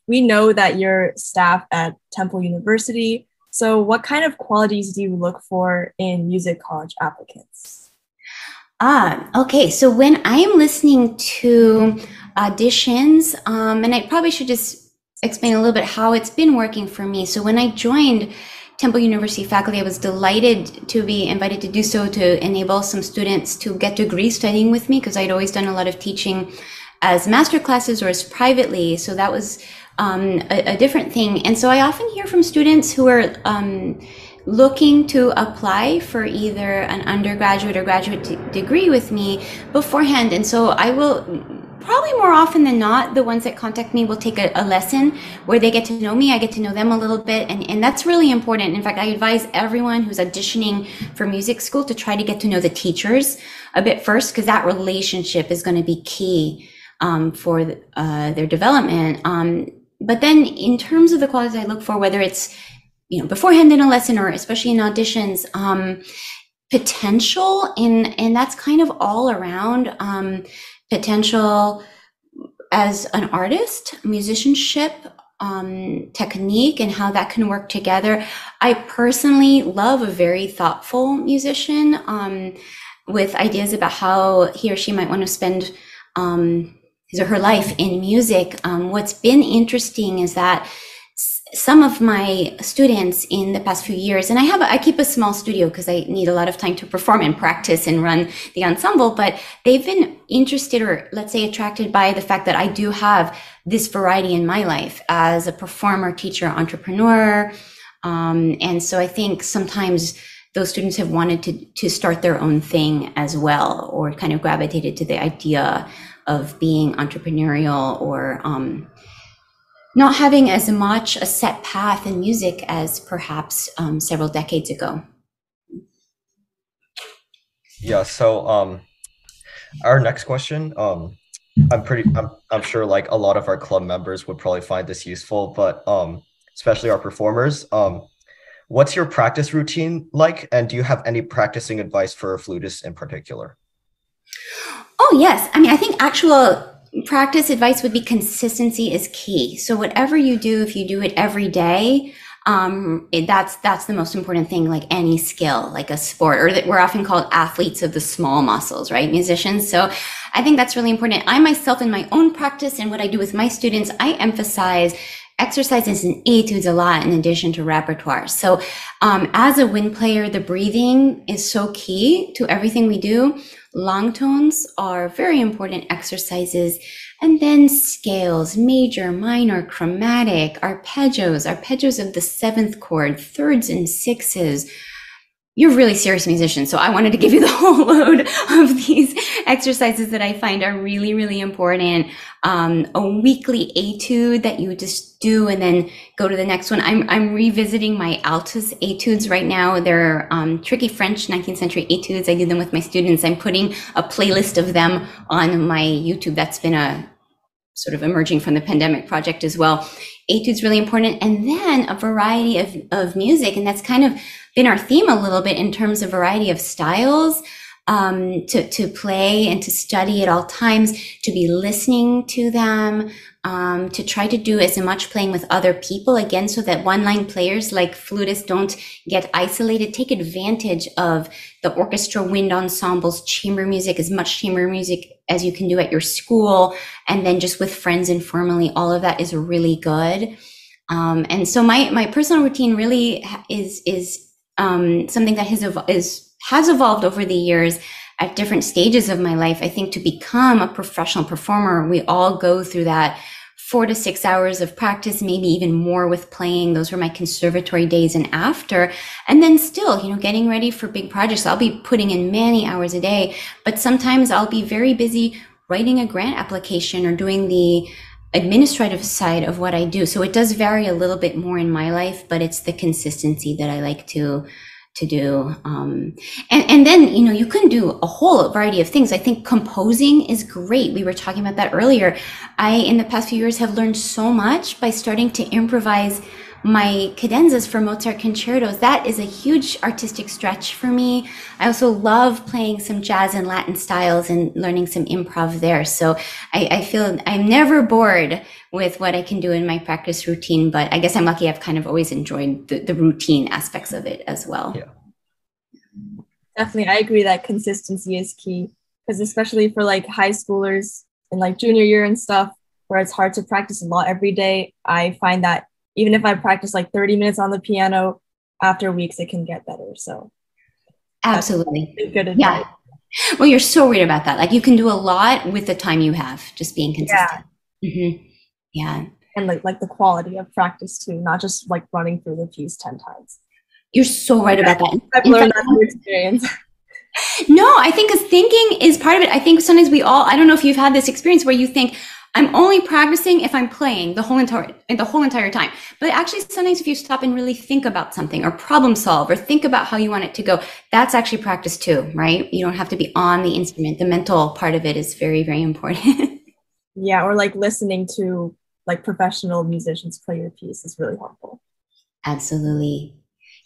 we know that you're staff at Temple University. So what kind of qualities do you look for in music college applicants? Okay. So when I am listening to auditions, and I probably should just explain a little bit how it's been working for me. So when I joined Temple University faculty, I was delighted to be invited to do so to enable some students to get degrees studying with me, because I'd always done a lot of teaching as master classes or as privately. So that was a different thing. And so I often hear from students who are looking to apply for either an undergraduate or graduate degree with me beforehand. And so I will, probably more often than not, the ones that contact me will take a lesson where they get to know me, I get to know them a little bit, and that's really important. In fact, I advise everyone who's auditioning for music school to try to get to know the teachers a bit first, because that relationship is going to be key for their development. But then in terms of the qualities I look for, whether it's beforehand in a lesson or especially in auditions, potential, and that's kind of all around, potential as an artist, musicianship, technique, and how that can work together. I personally love a very thoughtful musician with ideas about how he or she might want to spend his or her life in music. What's been interesting is that some of my students in the past few years, and I keep a small studio because I need a lot of time to perform and practice and run the ensemble, but they've been interested, or let's say attracted, by the fact that I do have this variety in my life as a performer, teacher, entrepreneur. And so I think sometimes those students have wanted to start their own thing as well, or kind of gravitated to the idea of being entrepreneurial or not having as much a set path in music as perhaps several decades ago. Yeah, so our next question, I'm sure like a lot of our club members would probably find this useful, but especially our performers, what's your practice routine like, and do you have any practicing advice for flutists in particular? Oh yes, I mean, I think actual practice advice would be consistency is key. So whatever you do, if you do it every day, that's the most important thing, like any skill, like a sport, or that we're often called athletes of the small muscles, right? Musicians. So I think that's really important. I myself, in my own practice and what I do with my students, I emphasize exercises and etudes a lot in addition to repertoire. So as a wind player, the breathing is so key to everything we do. Long tones are very important exercises. And then scales, major, minor, chromatic, arpeggios of the seventh chord, thirds and sixes. You're a really serious musician, so I wanted to give you the whole load of these exercises that I find are really, really important. A weekly etude that you just do and then go to the next one. I'm revisiting my altus etudes right now. They're tricky French 19th century etudes. I do them with my students. I'm putting a playlist of them on my YouTube. That's been a sort of emerging from the pandemic project as well. Etudes really important. And then a variety of music. And that's kind of been our theme a little bit in terms of variety of styles to play and to study at all times, to be listening to them, to try to do as much playing with other people, again, so that one-line players like flutists don't get isolated. Take advantage of the orchestra, wind ensembles, chamber music, as much chamber music as you can do at your school, and then just with friends informally. All of that is really good. And so my personal routine really is something that has evolved over the years at different stages of my life. I think to become a professional performer, we all go through that 4 to 6 hours of practice, maybe even more with playing. Those were my conservatory days and after. And then still, getting ready for big projects. I'll be putting in many hours a day, but sometimes I'll be very busy writing a grant application or doing the administrative side of what I do. So it does vary a little bit more in my life, but it's the consistency that I like to do. And then, you can do a whole variety of things. I think composing is great. We were talking about that earlier. In the past few years, have learned so much by starting to improvise my cadenzas for Mozart concertos. That is a huge artistic stretch for me. I also love playing some jazz and Latin styles and learning some improv there. So I feel I'm never bored with what I can do in my practice routine, but I guess I'm lucky. I've kind of always enjoyed the routine aspects of it as well. Yeah. Definitely, I agree that consistency is key, because especially for like high schoolers in like junior year and stuff, where it's hard to practice a lot every day, I find that even if I practice like 30 minutes on the piano, after weeks it can get better. So absolutely good advice. Yeah. Well, you're so right about that. Like you can do a lot with the time you have, just being consistent. Yeah. Mm-hmm. Yeah. And like the quality of practice too, not just like running through the piece 10 times. You're so right about that. I've learned that through experience. No, I think because thinking is part of it. I think sometimes I don't know if you've had this experience where you think, I'm only practicing if I'm playing the whole entire time. But actually, sometimes if you stop and really think about something or problem solve or think about how you want it to go, that's actually practice too, right? You don't have to be on the instrument. The mental part of it is very, very important. Yeah, or like listening to like professional musicians play your piece is really helpful. Absolutely.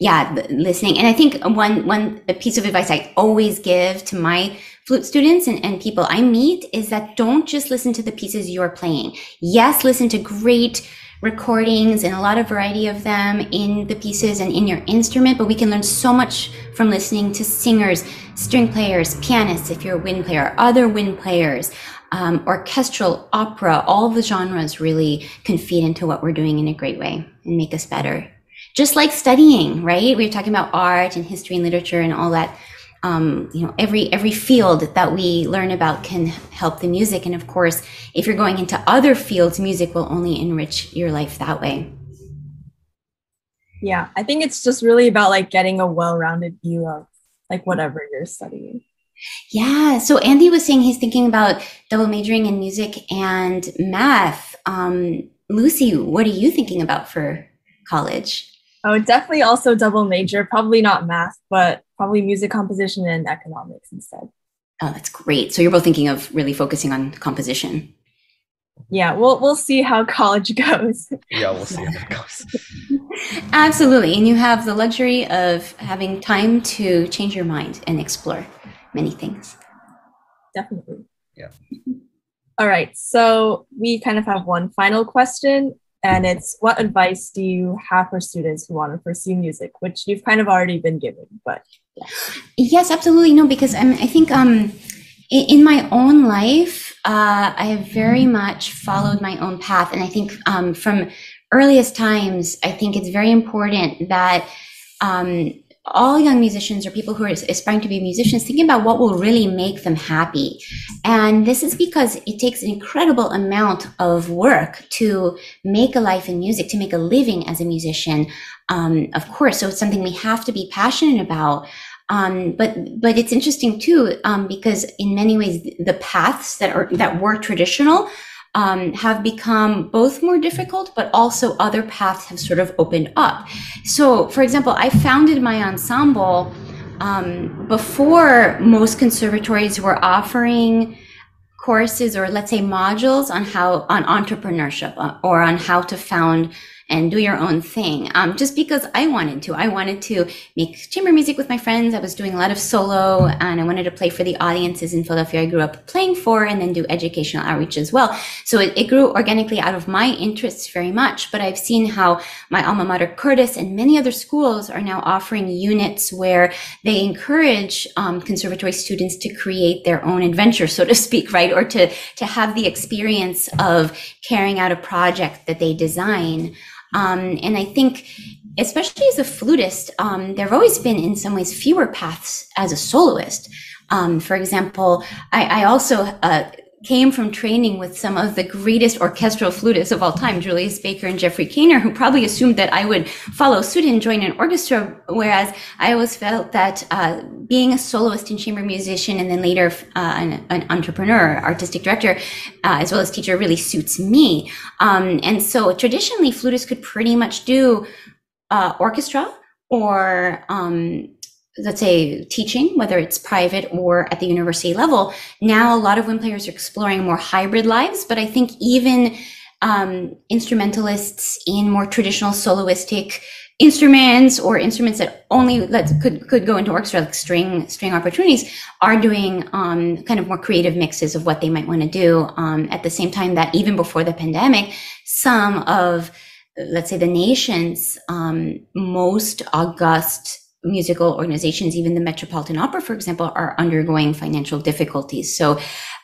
Yeah, listening. And I think one piece of advice I always give to my flute students and people I meet is that don't just listen to the pieces you're playing. Yes, listen to great recordings and a lot of variety of them in the pieces and in your instrument, but we can learn so much from listening to singers, string players, pianists, if you're a wind player, other wind players, orchestral, opera, all the genres really can feed into what we're doing in a great way and make us better. Just like studying, right? We were talking about art and history and literature and all that. Every field that we learn about can help the music. And of course, if you're going into other fields, music will only enrich your life that way. Yeah, I think it's just really about like getting a well-rounded view of like whatever you're studying. Yeah. So Andy was saying he's thinking about double majoring in music and math. Lucy, what are you thinking about for college? Oh, definitely also double major, probably not math, but probably music composition and economics instead. Oh, that's great. So you're both thinking of really focusing on composition. Yeah, we'll see how college goes. Yeah, we'll see how it goes. Absolutely. And you have the luxury of having time to change your mind and explore many things. Definitely. Yeah. All right. So we kind of have one final question, and it's, what advice do you have for students who want to pursue music, which you've kind of already been given, but yeah. Yes, absolutely. No, because I think in my own life, I have very much followed my own path. And I think from earliest times, I think it's very important that all young musicians or people who are aspiring to be musicians thinking about what will really make them happy. And this is because it takes an incredible amount of work to make a life in music, to make a living as a musician, of course. So it's something we have to be passionate about. But it's interesting too, because in many ways the paths that were traditional have become both more difficult, but also other paths have sort of opened up. So, for example, I founded my ensemble before most conservatories were offering courses, or let's say modules on entrepreneurship or on how to found and do your own thing. Just because I wanted to make chamber music with my friends. I was doing a lot of solo, and I wanted to play for the audiences in Philadelphia I grew up playing for, and then do educational outreach as well. So it grew organically out of my interests very much. But I've seen how my alma mater, Curtis, and many other schools are now offering units where they encourage conservatory students to create their own adventure, so to speak, right? Or to have the experience of carrying out a project that they design. And I think, especially as a flutist, there have always been in some ways fewer paths as a soloist. For example, I also came from training with some of the greatest orchestral flutists of all time, Julius Baker and Jeffrey Kainer, who probably assumed that I would follow suit and join an orchestra, whereas I always felt that being a soloist and chamber musician, and then later an entrepreneur, artistic director, as well as teacher, really suits me. And so traditionally, flutists could pretty much do orchestra or let's say teaching, whether it's private or at the university level. Now, a lot of wind players are exploring more hybrid lives, but I think even instrumentalists in more traditional soloistic instruments, or instruments that only could go into orchestra, like string opportunities, are doing kind of more creative mixes of what they might want to do. At the same time that even before the pandemic, some of, let's say, the nation's most august musical organizations, even the Metropolitan Opera, for example, are undergoing financial difficulties. So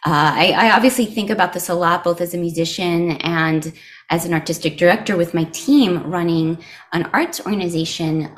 I obviously think about this a lot, both as a musician and as an artistic director with my team running an arts organization.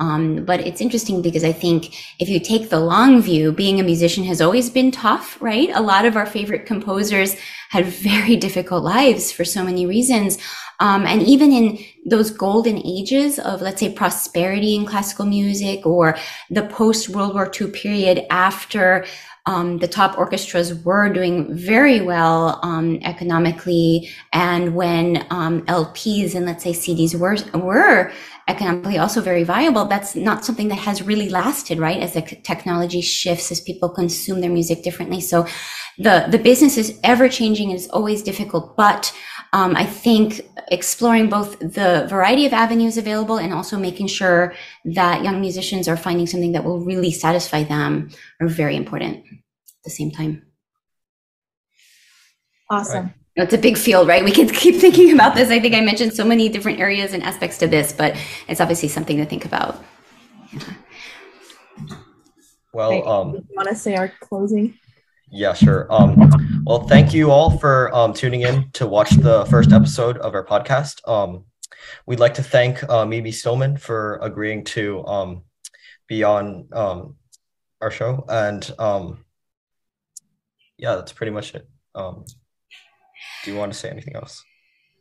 But it's interesting because I think if you take the long view, being a musician has always been tough, right? A lot of our favorite composers had very difficult lives for so many reasons. And even in those golden ages of, let's say, prosperity in classical music, or the post-World War II period after the top orchestras were doing very well economically, and when LPs and, let's say, CDs were economically also very viable, that's not something that has really lasted, right? As the technology shifts, as people consume their music differently. So the business is ever changing and it's always difficult. But I think exploring both the variety of avenues available and also making sure that young musicians are finding something that will really satisfy them are very important at the same time. Awesome. Right. It's a big field, right? We can keep thinking about this. I think I mentioned so many different areas and aspects to this, but it's obviously something to think about. Yeah. Well, you want to say our closing? Yeah, sure. Well, thank you all for tuning in to watch the first episode of our podcast. We'd like to thank Mimi Stillman for agreeing to be on our show. And yeah, that's pretty much it. Do you want to say anything else?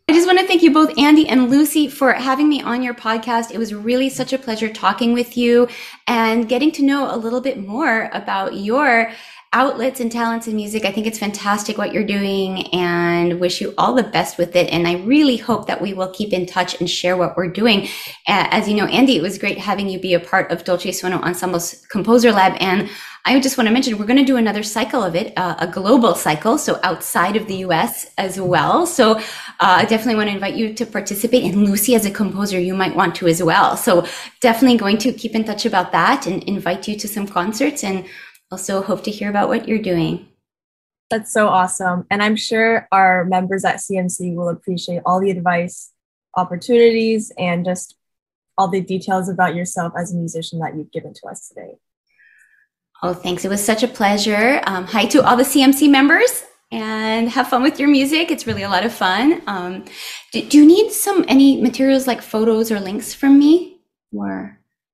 I just want to thank you both, Andy and Lucy, for having me on your podcast. It was really such a pleasure talking with you and getting to know a little bit more about your outlets and talents in music. I think it's fantastic what you're doing and wish you all the best with it. And I really hope that we will keep in touch and share what we're doing. As you know, Andy, it was great having you be a part of Dolce Suono Ensemble's Composer Lab. And I just want to mention, we're going to do another cycle of it, a global cycle, so outside of the US as well. So I definitely want to invite you to participate. And Lucy, as a composer, you might want to as well. So definitely going to keep in touch about that and invite you to some concerts, and also hope to hear about what you're doing. That's so awesome. And I'm sure our members at CMC will appreciate all the advice, opportunities, and just all the details about yourself as a musician that you've given to us today. Oh, thanks. It was such a pleasure. Hi to all the CMC members, and have fun with your music. It's really a lot of fun. Do you need any materials like photos or links from me? Or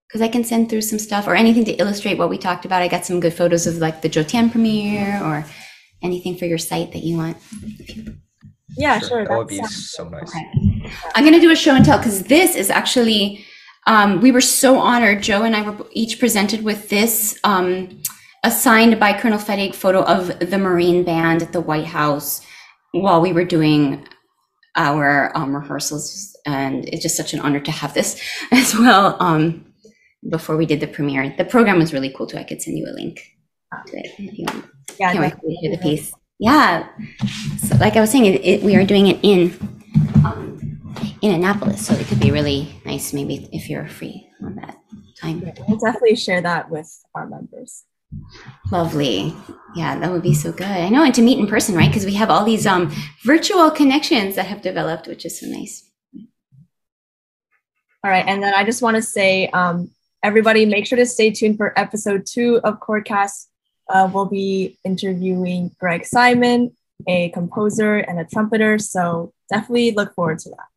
because I can send through some stuff or anything to illustrate what we talked about. I got some good photos of like the Jotan premiere or anything for your site that you want. Yeah, sure. That would be so nice. Okay. I'm going to do a show and tell, because this is actually, we were so honored. Joe and I were each presented with this, a signed by Colonel Fedig photo of the Marine Band at the White House while we were doing our rehearsals. And it's just such an honor to have this as well. Before we did the premiere, the program was really cool too. I could send you a link to it if you want. Yeah, can't wait to hear the piece. Yeah, so like I was saying, we are doing it in Annapolis, so it could be really nice. Maybe if you're free on that time. Yeah, we'll definitely share that with our members. Lovely. Yeah, that would be so good. I know, and to meet in person, right? Because we have all these virtual connections that have developed, which is so nice. All right, and then I just want to say, everybody, make sure to stay tuned for episode 2 of ChordCast. We'll be interviewing Greg Simon, a composer and a trumpeter. So definitely look forward to that.